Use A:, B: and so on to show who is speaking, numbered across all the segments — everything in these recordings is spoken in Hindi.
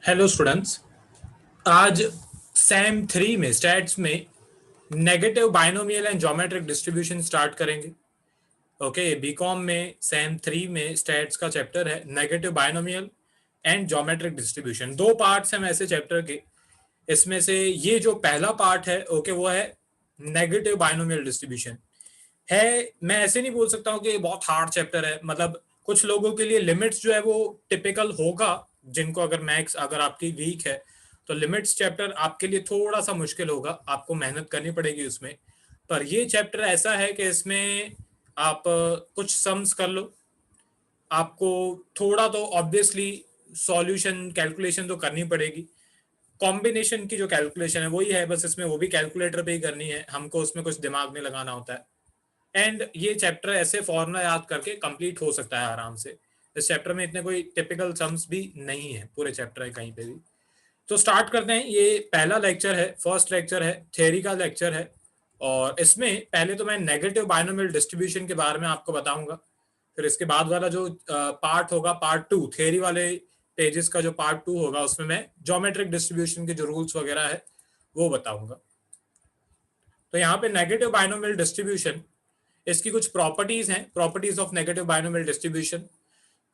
A: Hello students. आज सेम 3 में स्टैट्स में negative binomial and geometric distribution start करेंगे। ओके, बीकॉम में सेम 3 में स्टैट्स का चैप्टर है negative binomial and geometric distribution. 2 parts हैं वैसे चैप्टर के। इसमें से ये जो पहला पार्ट है ओके वो है नेगेटिव बाइनोमियल डिस्ट्रीब्यूशन है। मैं ऐसे नहीं बोल सकता हूँ कि बहुत हार्ड चैप्टर है, मतलब कुछ लोगों के लिए लिमिट्स जो है वो टिपिकल होगा, जिनको अगर मैथ्स अगर आपकी वीक है तो लिमिट्स चैप्टर आपके लिए थोड़ा सा मुश्किल होगा, आपको मेहनत करनी पड़ेगी उसमें। पर ये चैप्टर ऐसा है कि इसमें आप कुछ सम्स कर लो, आपको थोड़ा तो ऑब्वियसली सॉल्यूशन कैलकुलेशन तो करनी पड़ेगी। कॉम्बिनेशन की जो कैलकुलेशन है वही है, बस इसमें वो भी कैलकुलेटर पे ही करनी है, हमको उसमें कुछ दिमाग नहीं लगाना होता है। एंड ये चैप्टर ऐसे फॉर्मूला याद करके कंप्लीट हो सकता है आराम से। इस चैप्टर में इतने कोई टिपिकल सम्स भी नहीं है पूरे चैप्टर है कहीं पे भी। तो स्टार्ट करते हैं। ये पहला लेक्चर है, फर्स्ट लेक्चर है, थ्योरी का लेक्चर है। और इसमें पहले तो मैं नेगेटिव बाइनोमियल डिस्ट्रीब्यूशन के बारे में आपको बताऊंगा। फिर इसके बाद वाला जो पार्ट होगा, पार्ट 2 थ्योरी वाले पेजेस का जो पार्ट 2 होगा, उसमें मैं ज्योमेट्रिक डिस्ट्रीब्यूशन के जो रूल्स वगैरह है वो बताऊंगा। तो यहाँ पे नेगेटिव बाइनोमियल डिस्ट्रीब्यूशन, इसकी कुछ प्रॉपर्टीज हैं, properties of negative binomial distribution.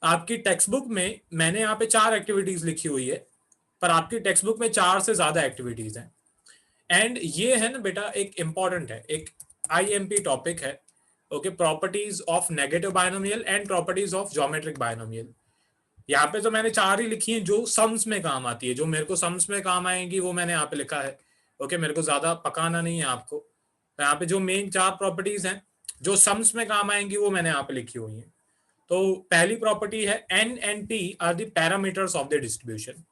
A: आपकी टेक्स्ट बुक में मैंने यहाँ पे 4 एक्टिविटीज लिखी हुई है, पर आपकी टेक्स्ट बुक में 4 से ज्यादा एक्टिविटीज हैं। एंड ये है ना बेटा, एक इंपॉर्टेंट है, एक आईएमपी टॉपिक है। Okay, properties of negative binomial and properties of geometric binomial. यहाँ पे तो मैंने 4 ही लिखी हैं जो सम्स में काम आती है, जो मेरे को सम्स में काम आएंगी वो मैंने यहाँ पे लिखा है। ओके, मेरे को ज्यादा पकाना नहीं है आपको। तो यहाँ पे जो मेन 4 प्रॉपर्टीज हैं जो सम्स में काम आएंगी वो मैंने यहाँ पे लिखी हुई हैं। तो पहली प्रॉपर्टी है N and P are the parameters of the distribution.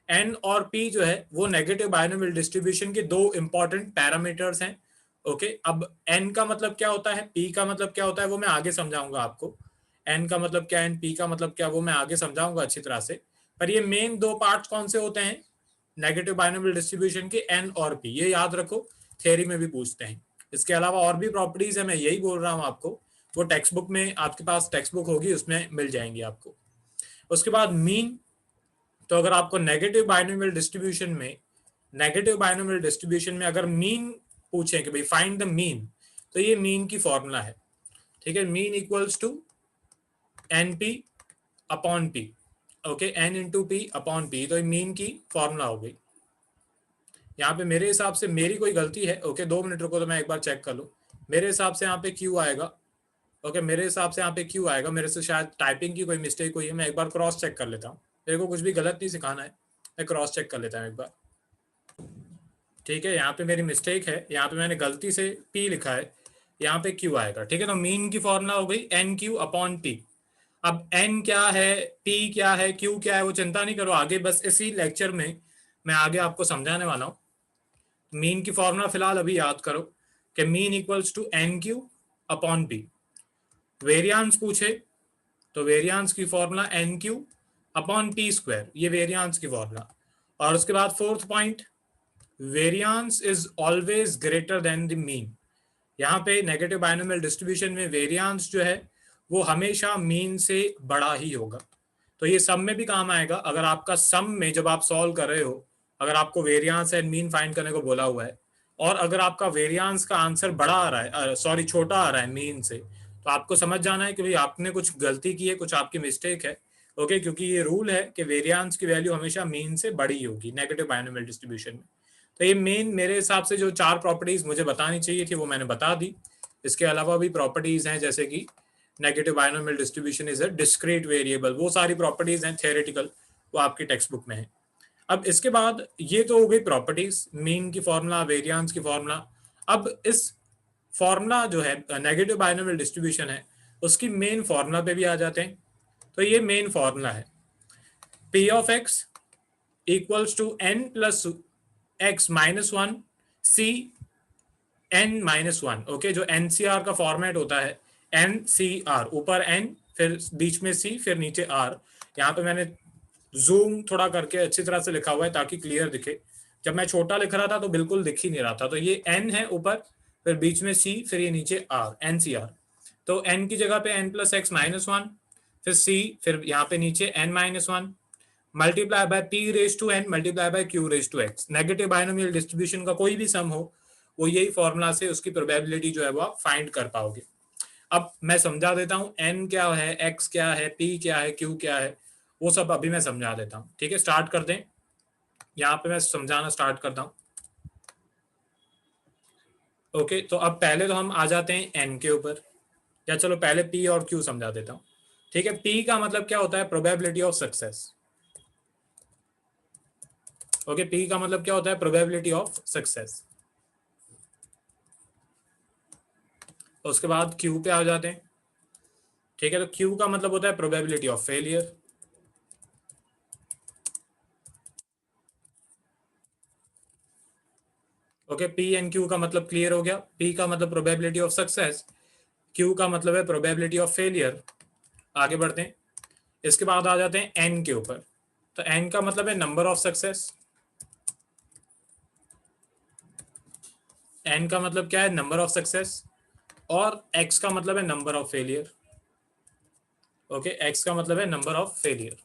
A: N और पी जो है वो नेगेटिव बाइनोमियल डिस्ट्रीब्यूशन के 2 इंपॉर्टेंट पैरामीटर्स हैं। ओके, अब एन का मतलब क्या होता है, पी का मतलब क्या होता है, वो मैं आगे समझाऊंगा आपको। एन का मतलब क्या, एन पी का मतलब क्या, वो मैं आगे समझाऊंगा अच्छी तरह से। पर ये मेन 2 पार्ट्स कौन से होते हैं नेगेटिव बाइनोमियल डिस्ट्रीब्यूशन के, एन और पी, ये याद रखो, थ्योरी में भी पूछते हैं। इसके अलावा और भी प्रॉपर्टीज है, मैं यही बोल रहा हूँ आपको, वो टेक्स्ट बुक में, आपके पास टेक्स्ट बुक होगी उसमें मिल जाएंगी आपको। उसके बाद मीन। तो अगर आपको नेगेटिव बाइनोमियल डिस्ट्रीब्यूशन में अगर मीन पूछें कि भाई फाइंड द मीन, तो ये मीन की फॉर्मूला है। ठीक है, mean equals to N P upon P. Okay, N into P upon P, तो मीन की फॉर्मूला हो गई। यहाँ पे मेरे हिसाब से मेरी कोई गलती है। ओके, 2 मिनट रुको तो मैं एक बार चेक कर लूँ। मेरे हिसाब से यहाँ पे क्यू आएगा। ओके, मेरे हिसाब से यहाँ पे क्यू आएगा, मेरे से शायद टाइपिंग की कोई मिस्टेक हुई है। मैं एक बार क्रॉस चेक कर लेता हूँ, मेरे को कुछ भी गलत नहीं सिखाना है, मैं क्रॉस चेक कर लेता हूँ एक बार। ठीक है, यहाँ पे मेरी मिस्टेक है, यहाँ पे मैंने गलती से पी लिखा है, यहाँ पे क्यू आएगा। ठीक है, तो मीन की फॉर्मूला हो गई एन क्यू अपॉन पी। अब एन क्या है, पी क्या है, क्यू क्या है, वो चिंता नहीं करो, आगे बस इसी लेक्चर में मैं आगे आपको समझाने वाला हूँ। मीन की फॉर्मूला फिलहाल अभी याद करो कि mean equals to N Q upon P. Variance पूछे तो वेरियांस की formula N Q upon P square, ये वेरियांस की फॉर्मूला। और उसके बाद fourth point, variance is always greater than the mean. यहाँ पे नेगेटिव बाइनोमियल डिस्ट्रीब्यूशन में वेरियांस जो है वो हमेशा मीन से बड़ा ही होगा। तो ये सम में भी काम आएगा। अगर आपका सम में जब आप सॉल्व कर रहे हो, अगर आपको वेरियांस एंड मीन फाइंड करने को बोला हुआ है, और अगर आपका वेरियांस का आंसर बड़ा आ रहा है, सॉरी छोटा आ रहा है मीन से, तो आपको समझ जाना है कि भाई आपने कुछ गलती की है, कुछ आपकी मिस्टेक है। ओके, क्योंकि ये रूल है कि वेरियांस की वैल्यू हमेशा मीन से बड़ी होगी नेगेटिव बाइनोमियल डिस्ट्रीब्यूशन में। तो ये मेन मेरे हिसाब से जो 4 प्रॉपर्टीज मुझे बतानी चाहिए थी वो मैंने बता दी। इसके अलावा भी प्रॉपर्टीज हैं, जैसे कि negative binomial distribution is a discrete variable, वो सारी प्रॉपर्टीज हैं थियोरेटिकल, वो आपकी टेक्स्ट बुक में है। अब इसके बाद ये तो हो गई प्रॉपर्टीज, मीन की फॉर्मूला, वेरियांस की फॉर्मूला। अब इस फॉर्मूला जो है नेगेटिव बाइनोमियल डिस्ट्रीब्यूशन है, उसकी मेन फॉर्मूला पे भी आ जाते हैं। तो ये मेन फॉर्मूला है, P of X equals to N plus X minus one C N minus one. Okay, जो एनसीआर का फॉर्मेट होता है, एन सी आर, ऊपर एन फिर बीच में सी फिर नीचे आर। यहाँ पे मैंने जूम थोड़ा करके अच्छी तरह से लिखा हुआ है ताकि क्लियर दिखे। जब मैं छोटा लिख रहा था तो बिल्कुल दिख ही नहीं रहा था। तो ये एन है ऊपर, फिर बीच में सी, फिर ये नीचे आर, एन सी आर। तो एन की जगह पे N plus X minus one, फिर सी, फिर यहाँ पे नीचे N minus one multiply by p raise to n multiply by q raise to x। Negative binomial distribution का कोई भी सम हो वो यही फॉर्मूला से उसकी प्रोबेबिलिटी जो है वो आप फाइंड कर पाओगे। अब मैं समझा देता हूँ n क्या है, x क्या है, p क्या है, q क्या है, वो सब अभी मैं समझा देता हूँ। ठीक है, स्टार्ट कर दें। यहाँ पे मैं समझाना स्टार्ट करता हूँ। ओके, तो अब पहले तो हम आ जाते हैं n के ऊपर, या चलो पहले p और q समझा देता हूँ। ठीक है, p का मतलब क्या होता है, probability of success. Okay, p का मतलब क्या होता है, प्रोबेबिलिटी ऑफ सक्सेस। उसके बाद q पे आ जाते हैं। ठीक है, तो q का मतलब होता है probability of failure. Okay, p and q का मतलब क्लियर हो गया। p का मतलब प्रोबेबिलिटी ऑफ सक्सेस, q का मतलब है प्रोबेबिलिटी ऑफ फेलियर। आगे बढ़ते हैं। इसके बाद आ जाते हैं n के ऊपर। तो n का मतलब है नंबर ऑफ सक्सेस। n का मतलब क्या है, नंबर ऑफ सक्सेस। और x का मतलब है number of failure. Okay, x का मतलब है नंबर ऑफ फेलियर।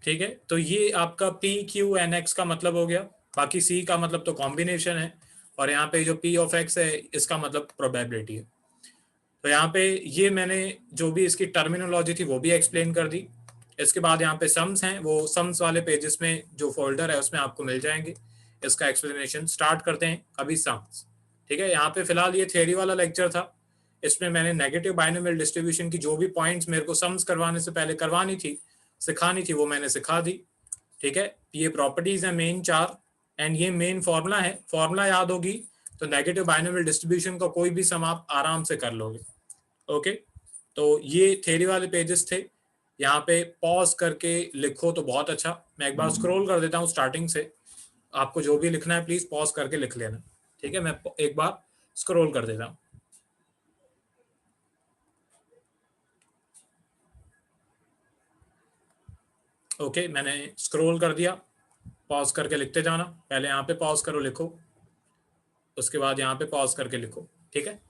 A: ठीक है, तो ये आपका p q n x का मतलब हो गया। बाकी c का मतलब तो कॉम्बिनेशन है, और यहाँ पे जो p ऑफ x है इसका मतलब प्रोबेबिलिटी है। तो यहाँ पे ये मैंने जो भी इसकी टर्मिनोलॉजी थी वो भी एक्सप्लेन कर दी। इसके बाद यहाँ पे सम्स हैं, वो सम्स वाले पेजेस में जो फोल्डर है उसमें आपको मिल जाएंगे। इसका एक्सप्लेनेशन स्टार्ट करते हैं अभी सम्स। ठीक है, यहाँ पे फिलहाल ये थियरी वाला लेक्चर था। इसमें मैंने नेगेटिव बाइनोमियल डिस्ट्रीब्यूशन की जो भी पॉइंट्स मेरे को सम्स करवाने से पहले करवानी थी, सिखानी थी, वो मैंने सिखा दी। ठीक है, ये प्रॉपर्टीज है मेन 4, एंड ये मेन फॉर्मूला है। फॉर्मूला याद होगी तो नेगेटिव बाइनोमियल डिस्ट्रीब्यूशन का कोई भी सम आप आराम से कर लोगे। ओके, तो ये थ्योरी वाले पेजेस थे। यहाँ पे पॉज करके लिखो तो बहुत अच्छा। मैं एक बार स्क्रॉल कर देता हूँ स्टार्टिंग से। आपको जो भी लिखना है प्लीज पॉज करके लिख लेना। ठीक है, मैं एक बार स्क्रॉल कर देता हूँ। ओके, मैंने स्क्रॉल कर दिया। पॉज करके लिखते जाना। पहले यहाँ पे पॉज करो, लिखो। उसके बाद यहाँ पे पॉज करके लिखो। ठीक है,